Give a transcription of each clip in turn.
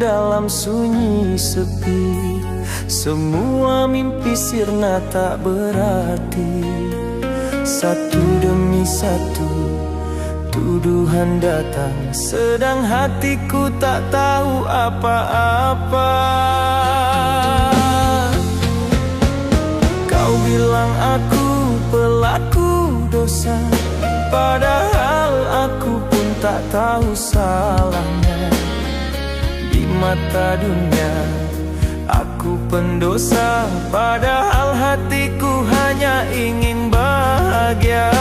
dalam sunyi sepi. Semua mimpi sirna tak berarti. Satu demi satu tuduhan datang, sedang hatiku tak tahu apa-apa. Kau bilang aku pelaku dosa, padahal aku pun tak tahu salahnya. Di mata dunia aku pendosa, padahal hatiku hanya ingin bahagia.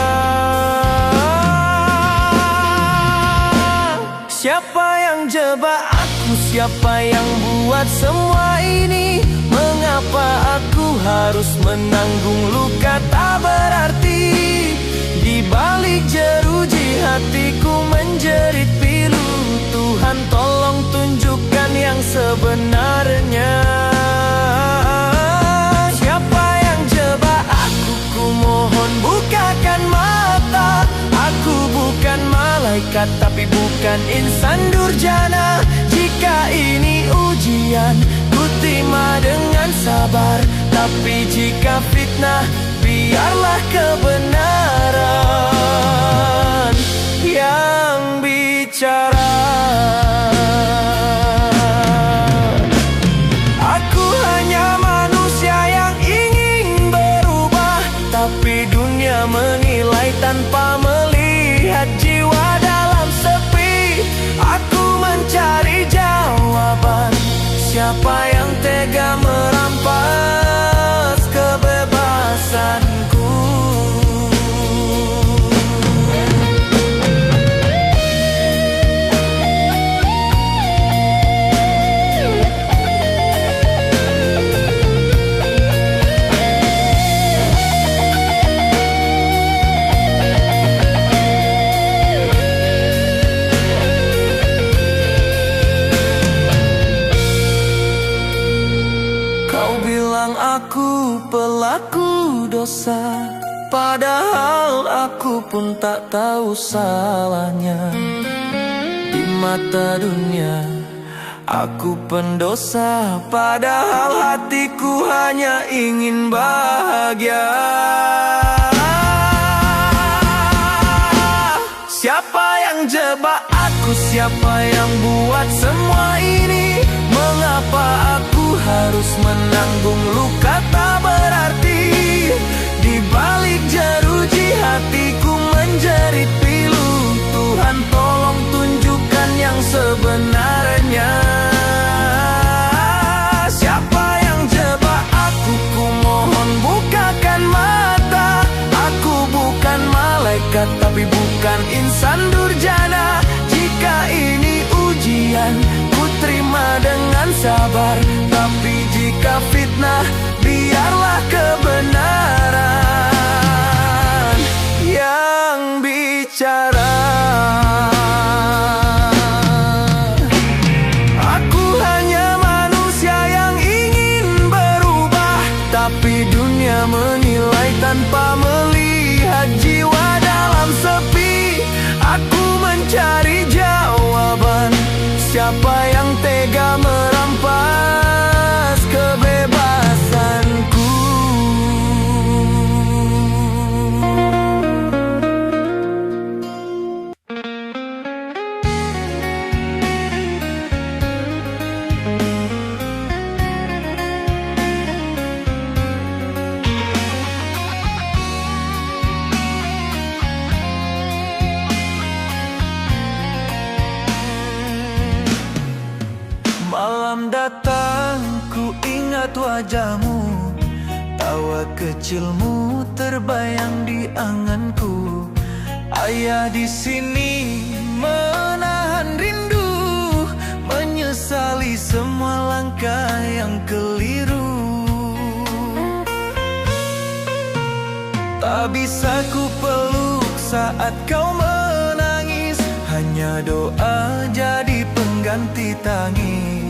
Siapa yang jebak aku? Siapa yang buat semua ini? Mengapa aku harus menanggung luka tak berarti? Di balik jeruji hatiku menjerit pilu. Tuhan tolong tunjukkan yang sebenarnya. Siapa yang jebak aku? Ku mohon bukakan mata. Aku bukan malaikat, tapi bukan insan durjana. Jika ini ujian, ku terima dengan sabar. Tapi jika fitnah, biarlah kebenaran yang bicara. Aku hanya manusia yang ingin berubah, tapi dunia menilai tanpa melihat jiwa dalam sepi. Aku mencari jawaban. Siapa yang tega merampas kebebasanku? Aku pelaku dosa, padahal aku pun tak tahu salahnya. Di mata dunia aku pendosa, padahal hatiku hanya ingin bahagia. Siapa yang jebak aku? Siapa yang buat semua ini? Mengapa aku harus menanggung luka tak berarti? Di balik jeruji hatiku menjerit pilu. Tuhan tolong tunjukkan yang sebenarnya. Siapa yang jebak aku? Ku mohon bukakan mata. Aku bukan malaikat, tapi bukan insan durjana. Jika ini ujian, ku terima dengan sabar. Tapi jika fitnah, biarlah kebenaran yang bicara. Aku hanya manusia yang ingin berubah, tapi dunia menilai tanpa melihat jiwa dalam sepi. Aku mencari jawaban. Siapa yang tega merampas kebebasanku? Malam datang, ku ingat wajahmu. Tawa kecilmu terbayang di anganku. Ayah di sini menahan rindu, menyesali semua langkah yang keliru. Tak bisa ku peluk saat kau menangis, hanya doa jadi pengganti tangis.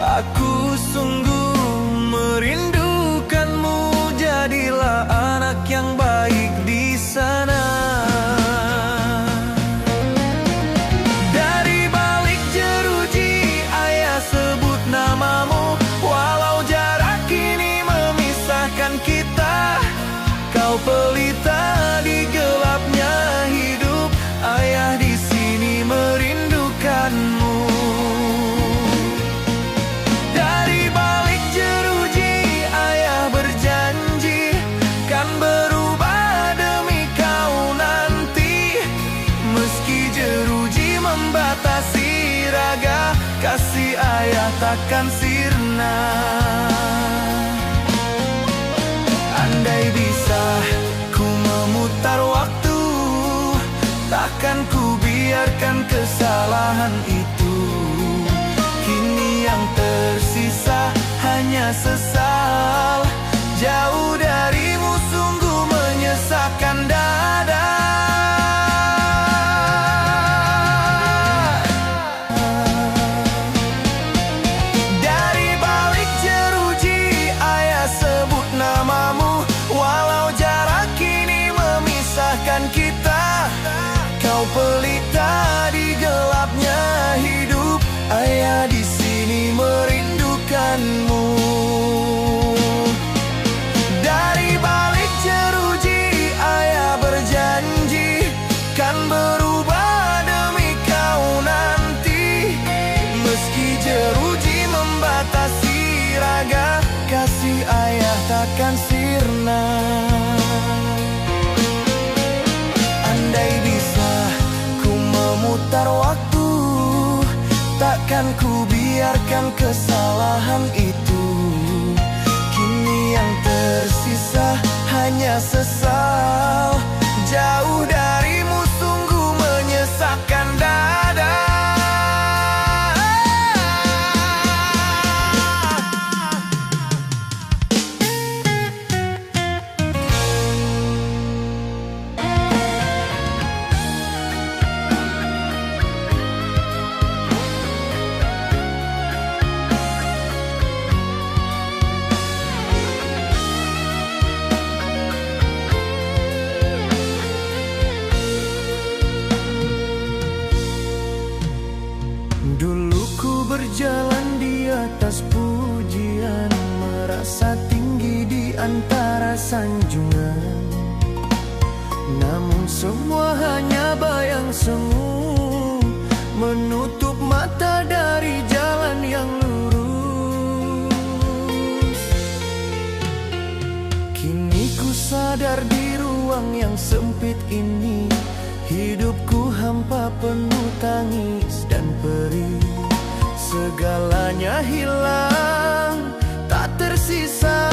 Aku sungguh merindukanmu, jadilah anak yang baik di sana. Dari balik jeruji kasih ayah takkan sirna. Andai bisa ku memutar waktu, takkan ku biarkan kesalahan itu. Kini yang tersisa hanya sesal, jauh darimu sungguh menyesakkan dada. Dari balik jeruji ayah sebut namamu, walau jarak kini memisahkan kita. Kau pelita di gelapnya hidup, ayah di sini merindukanmu. Dari balik jeruji ayah berjanji kan berubah demi kau nanti. Meski jeruji membatasi raga, kasih ayah takkan sirna. Andai bisa ku memutar waktu, takkan ku biarkan kesalahan itu. Kini yang tersisa hanya sesal, jauh darimu sungguh menyesakkan dada. Dulu ku berjalan di atas pujian, merasa tinggi di antara sanjungan. Namun semua hanya bayang semu, menutup mata dari jalan yang lurus. Kini ku sadar di ruang yang sempit ini, hidupku hampa penuh tangis dan perih. Segalanya hilang, tak tersisa,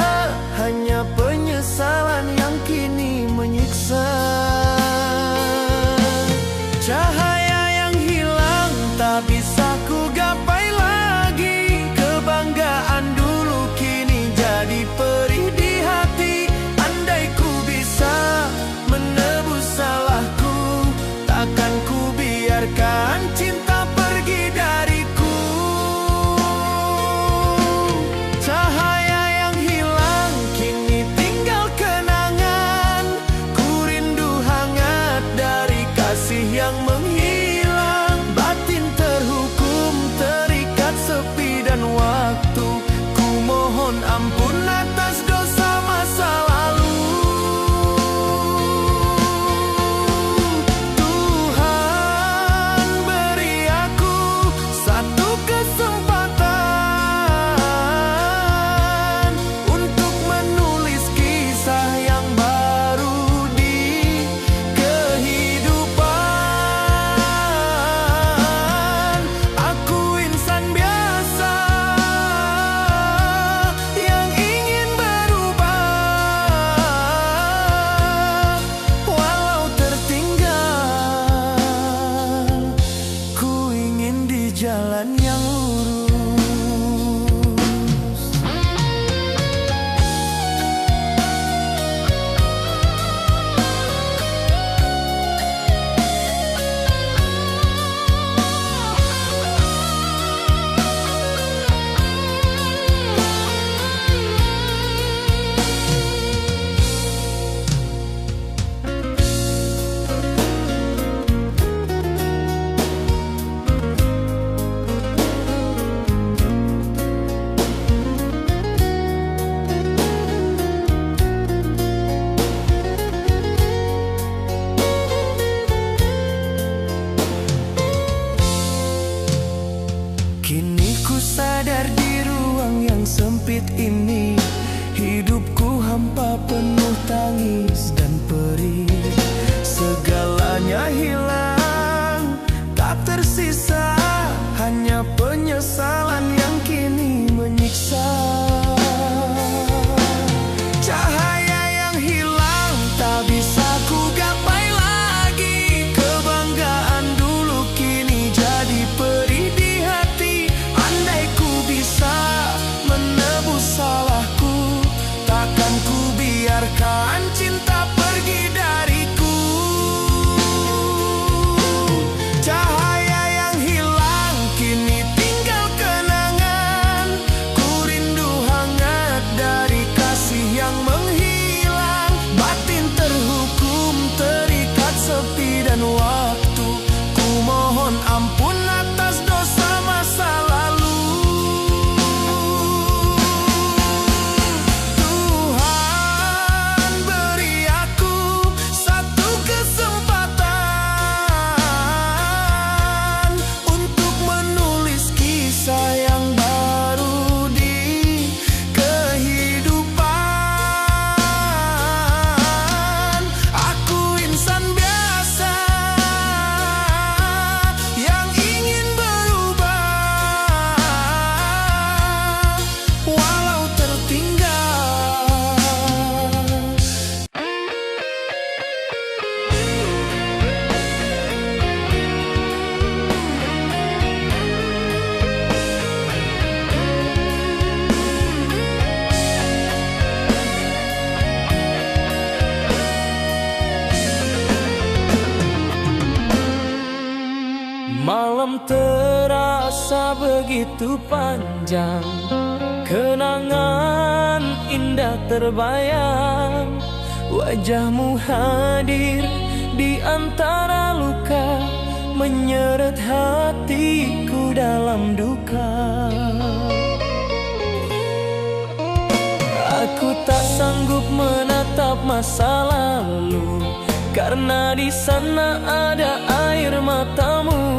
hanya penyesalan yang kini menyiksa. Cahaya yang hilang tak bisa ku gapai lagi. Kebanggaan dulu kini jadi perih di hati. Andai ku bisa menebus salahku, takkan ku biarkan cinta pergi dariku. Cahaya yang hilang kini tinggal kenangan. Ku rindu hangat dari kasih yang menghilang. Batin terhukum terikat sepi dan waktu. Ku mohon ampun atas dosa masa lalu. Jalan yang lurus. Kini ku sadar di ruang yang sempit ini, hidupku hampa penuh tangis dan perih. Segalanya hilang, tak tersisa, hanya penyesalan biarkan cinta pergi dariku. Cahaya yang hilang kini tinggal kenangan. Ku rindu hangat dari kasih yang menghilang. Batin terhukum terikat sepi dan waktu. Ku mohon ampun atas dosa masa lalu. Malam terasa begitu panjang, kenangan indah terbayang. Wajahmu hadir di antara luka, menyeret hatiku dalam duka. Aku tak sanggup menatap masa lalu, karena di sana ada air matamu.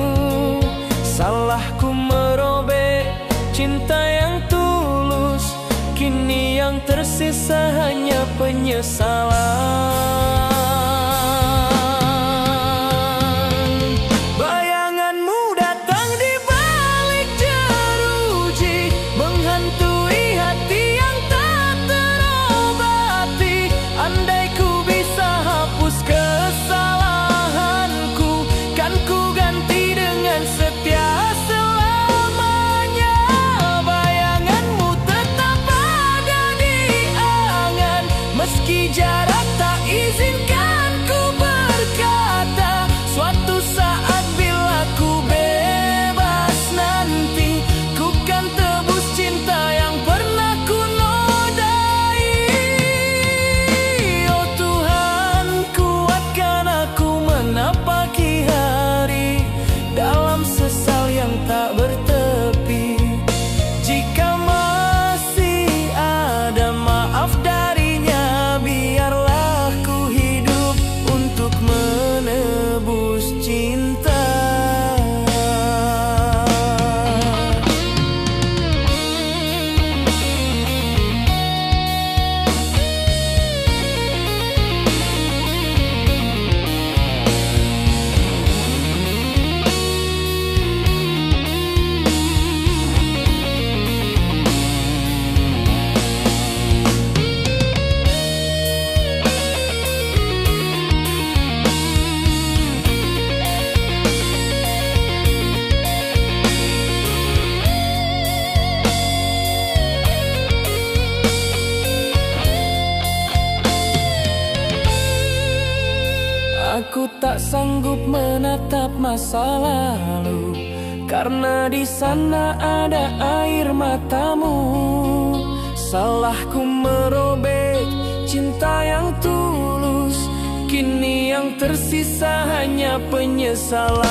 Salahku merobek cinta yang tulus, kini yang tersisa hanya penyesalan. Bayanganmu datang di balik jeruji, menghantui hati yang tak terobati. Andai ku bisa hapus kesalahanku, kan ku ganti dengan setia selamanya. Bayanganmu tetap ada di angan, meski jarak tak izinkan ku berkata. Suatu saat bila ku bebas nanti, ku kan tebus cinta yang pernah ku nodai. Oh Tuhan, kuatkan aku menapaki hari dalam sesal yang tak bertepi. Jika masih ada maaf darinya, biarlah ku hidup untuk menebus cinta. Aku tak sanggup menatap masa lalu, karena di sana ada air matamu. Salahku merobek cinta yang tulus, kini yang tersisa hanya penyesalan.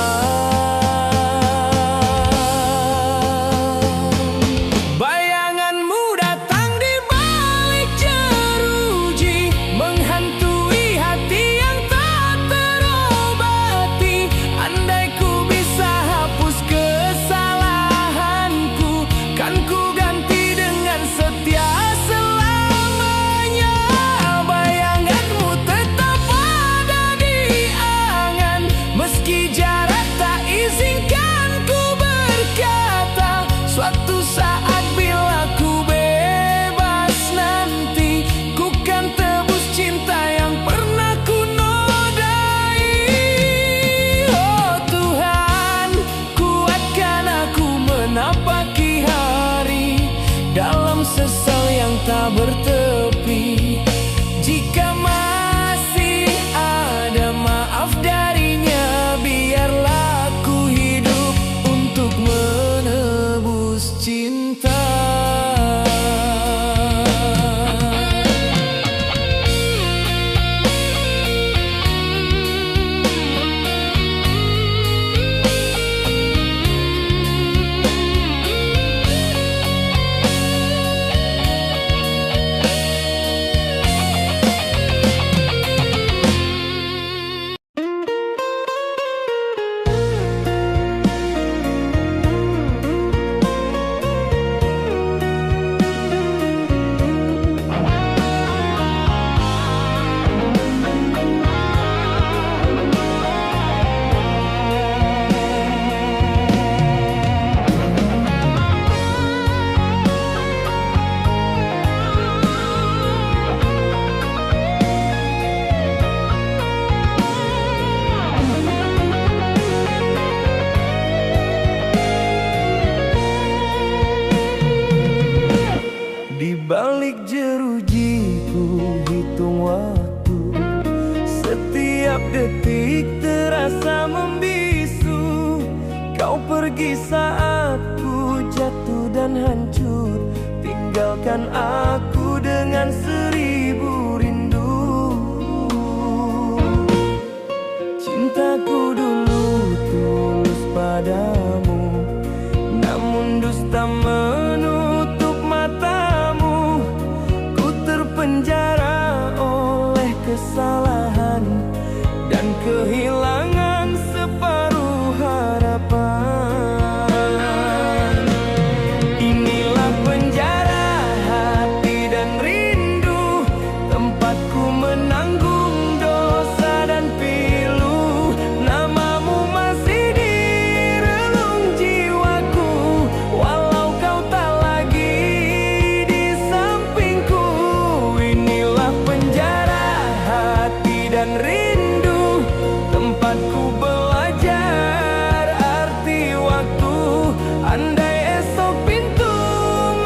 Bayanganmu datang di balik jeruji, menghantui hati yang tak terobati. Andai ku bisa hapus kesalahanku, kan ku ganti dengan setia selamanya. Bayanganmu tetap ada di angan, meski jarak tak izinkan rasa membisu. Kau pergi saat ku jatuh dan hancur, tinggalkan aku dengan 1000 rindu. Cintaku dulu tulus padamu, namun dusta menutup matamu. Ku terpenjara oleh kesalahan dan kehilangan separuh harapan. Inilah penjara hati dan rindu, tempatku menanggung dosa dan pilu. Namamu masih di relung jiwaku, walau kau tak lagi di sampingku. Inilah penjara hati dan rindu, tempatku belajar arti waktu. Andai esok pintu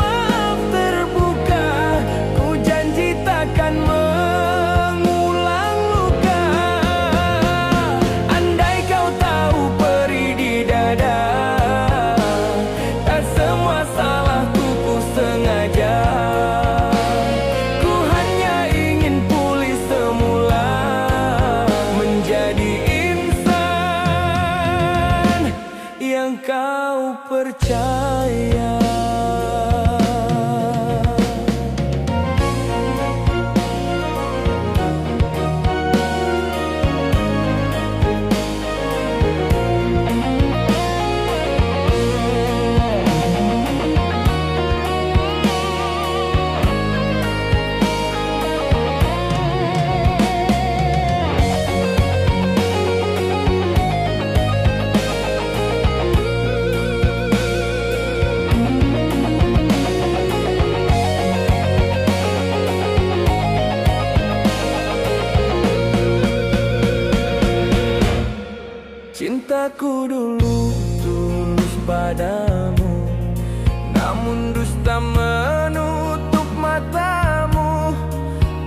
maaf terbuka, ku janji takkan mengulang luka. Andai kau tahu perih di dada, tak semua salahku ku sengaja. Ku hanya ingin pulih semula, menjadi insan yang kau percaya. Cintaku dulu tulus padamu, namun dusta menutup matamu.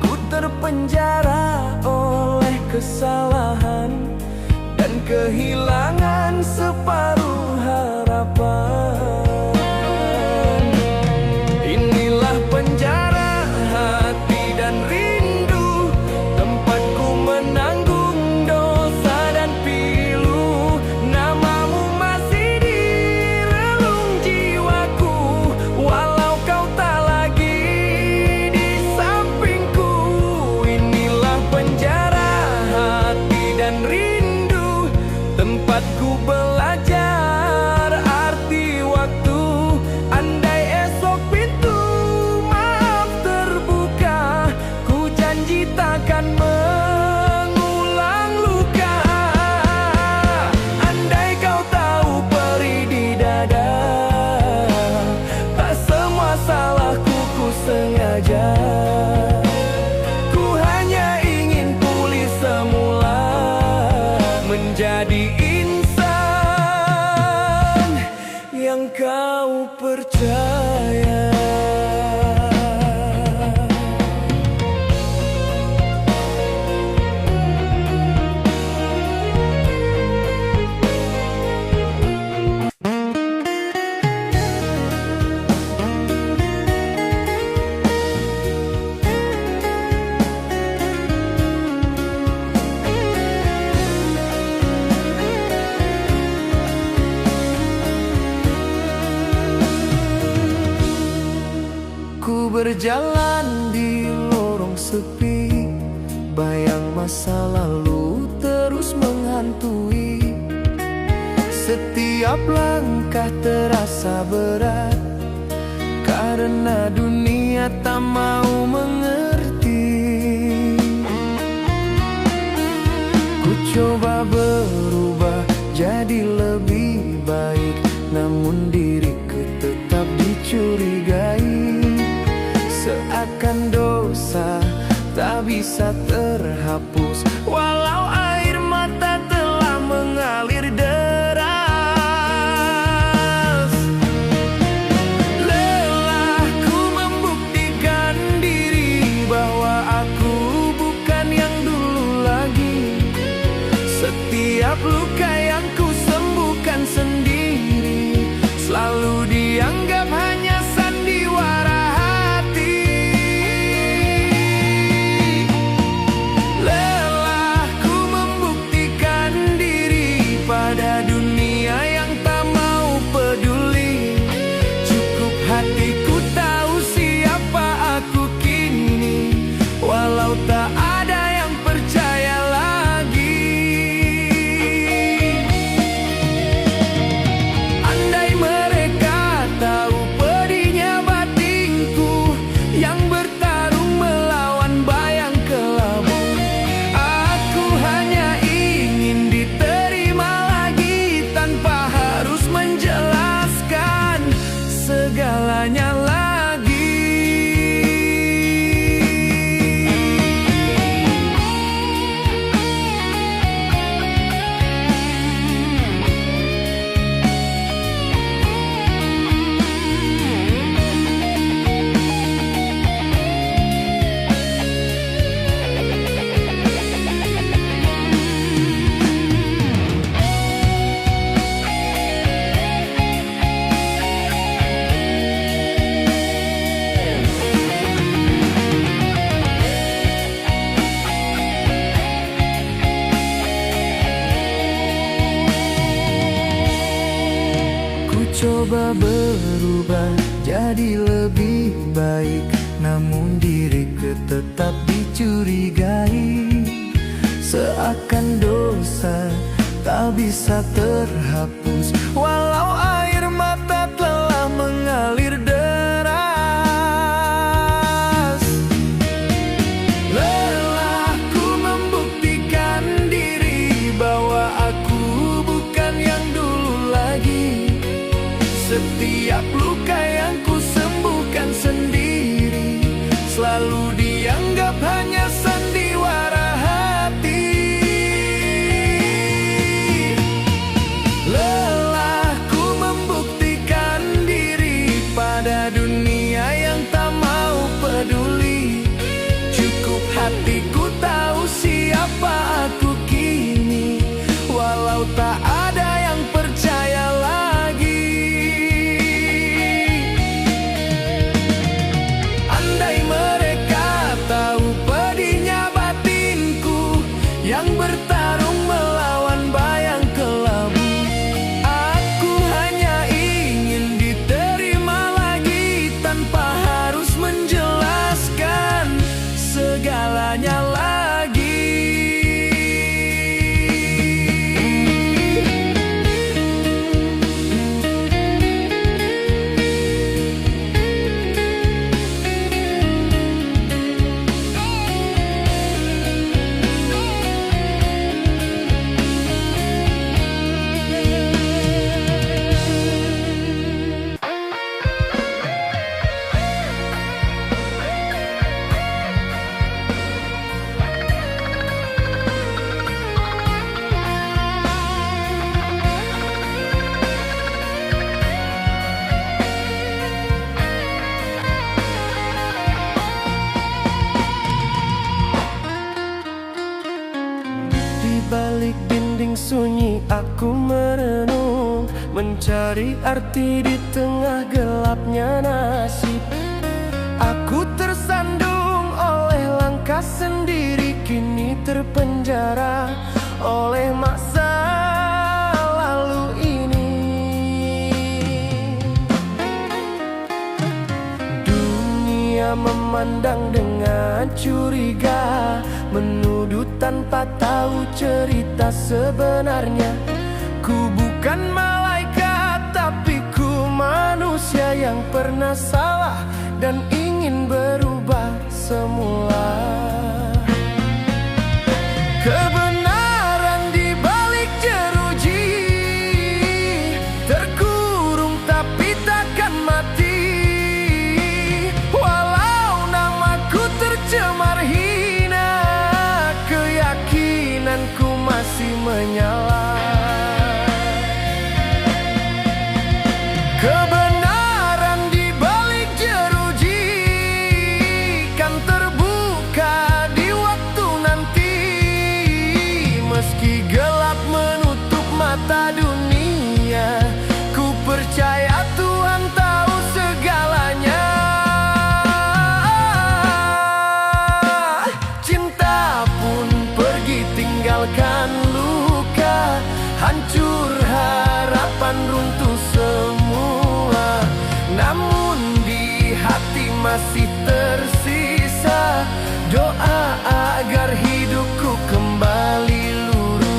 Ku terpenjara oleh kesalahan dan kehilangan separuh harapan. Inilah penjara hati dan rindu, tempatku menanggung dosa dan pilu. Namamu masih di relung jiwaku, walau kau tak lagi di sampingku. Inilah penjara hati dan rindu, tempatku belajar arti waktu. Andai esok pintu maaf terbuka, ku janji takkan mengulang luka. Andai kau tahu perih di dada, tak semua salahku ku sengaja. Ku hanya ingin pulih semula, menjadi insan yang kau percaya. Ku berjalan di lorong sepi, bayang masa lalu terus menghantui. Setiap langkah terasa berat, karena dunia tak mau mengerti. Ku coba berubah jadi lebih baik, namun diriku tetap dicurigai. Seakan dosa tak bisa terhapus, walau air mata telah mengalir deras. Lelahku membuktikan diri bahwa aku bukan yang dulu lagi. Setiap tak ada yang percaya lagi. Andai mereka tahu pedihnya batinku yang bertarung melawan bayang kelabu, aku hanya ingin diterima lagi tanpa harus menjelaskan segalanya lagi. Coba berubah jadi lebih baik, namun diriku tetap dicurigai. Seakan dosa tak bisa terhapus, walau air mata telah mengalir deras. Lelahku membuktikan diri bahwa aku bukan yang dulu lagi. Setiap luka yang ku sembuhkan sendiri selalu dianggap hanya sandiwara hati. Lelahku membuktikan diri pada dunia yang tak mau peduli. Cukup hatiku tahu siapa aku kini, walau tak ada yang percaya lagi. Yang bertarung melawan bayang kelabu, aku hanya ingin diterima lagi tanpa harus menjelaskan segalanya lagi. Balik dinding sunyi aku merenung, mencari arti di tengah gelapnya nasib. Aku tersandung oleh langkah sendiri, kini terpenjara oleh masa lalu ini. Dunia memandang dengan curiga, menuduh tanpa tahu cerita sebenarnya. Ku bukan malaikat, tapi ku manusia yang pernah salah dan ingin berubah semula. Kebenaran di balik jeruji, terkurung tapi takkan mati. Walau namaku tercemar hina, keyakinanku masih menyala. Kebenaran di balik jeruji kan terbuka agar hidupku kembali lurus.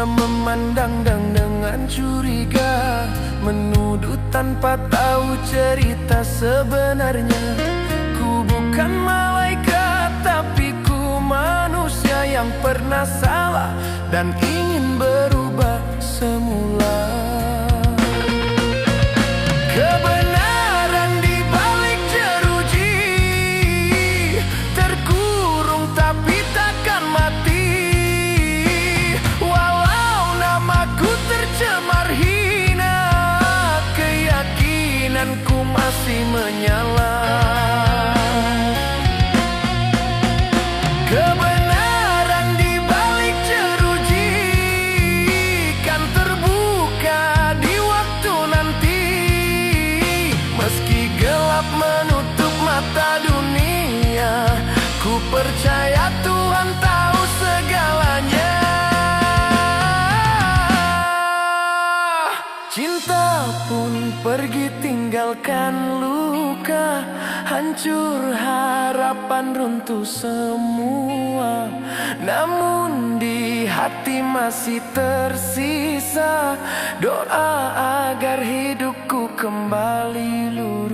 Memandang dan dengan curiga, menuduh tanpa tahu cerita sebenarnya. Ku bukan malaikat, tapi ku manusia yang pernah salah dan ingin berubah semula. Kebenaran di balik jeruji, terkurung tapi takkan mati. Tercemar hina, keyakinanku masih menyala. Kebenaran di balik jeruji kan terbuka di waktu nanti. Meski gelap menutup mata dunia, ku percaya Tuhan tahu segalanya. Cinta pun pergi tinggalkan luka, hancur harapan runtuh semua. Namun di hati masih tersisa doa agar hidupku kembali lurus.